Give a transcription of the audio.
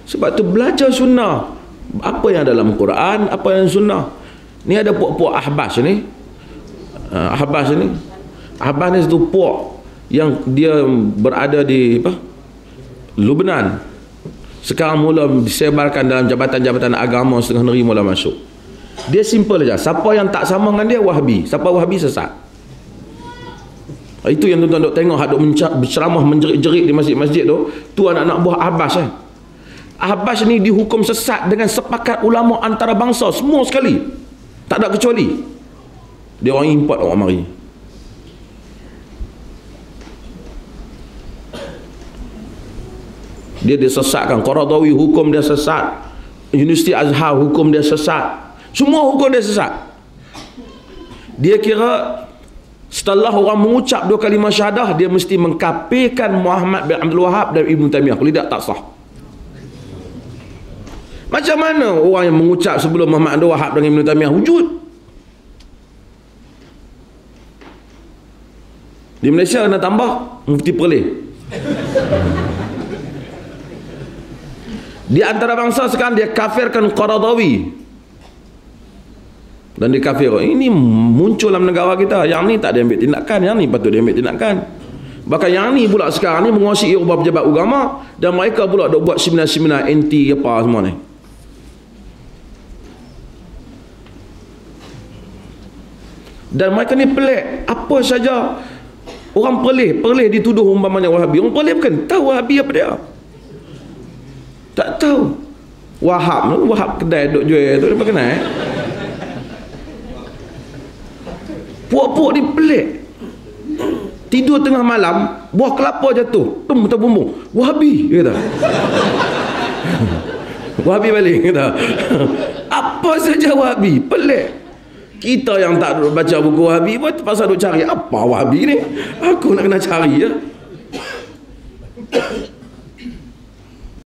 Sebab tu belajar sunnah. Apa yang dalam Quran, apa yang sunnah. Ni ada puak-puak Ahbas ni. Ahbas ni satu puak yang dia berada di Lubnan. Sekarang mula disebarkan dalam jabatan-jabatan agama setengah negeri mula masuk. Dia simple aja. Siapa yang tak sama dengan dia Wahabi. Siapa Wahabi sesat. Itu yang tuan-tuan duk tengok hak duk berceramah menjerit-jerit di masjid-masjid tu anak-anak buah Abbas Abbas ni dihukum sesat dengan sepakat ulama antarabangsa semua sekali. Tak ada kecuali. Dia orang import orang mari. Dia disesatkan. Qaradawi hukum dia sesat. Universiti Azhar hukum dia sesat. Semua hukum dia sesat. Dia kira setelah orang mengucap 2 kalimah syahadah, dia mesti mengkafirkan Muhammad bin Abdul Wahab dan Ibn Taymiyah. Kalau tidak, tak sah. Macam mana orang yang mengucap sebelum Muhammad Abdul Wahab dan Ibn Taymiyah wujud? Di Malaysia kena tambah Mufti Perleh. Di antara bangsa sekarang dia kafirkan Qaradawi. Dan dikafir. Ini muncul dalam negara kita. Yang ni tak diambil tindakan, yang ni patut diambil tindakan. Bahkan yang ni pula sekarang ni menguasai beberapa pejabat agama, dan mereka pula dok buat seminar-seminar anti apa semua ni. Dan mereka ni pelik. Apa saja orang Perleh dituduh umpamanya Wahabi. Orang Perleh bukan tahu Wahabi apa dia. Tak tahu. Wahab kedai duk jual tu dia kenal. Puak-puak ni pelik. Tidur tengah malam, buah kelapa jatuh, terbumbung. Wahabi, dia kata. Wahabi balik, kata. Apa saja Wahabi, pelik. Kita yang tak duduk baca buku Wahabi pun pasal duk cari apa Wahabi ni. Aku nak kena cari ya.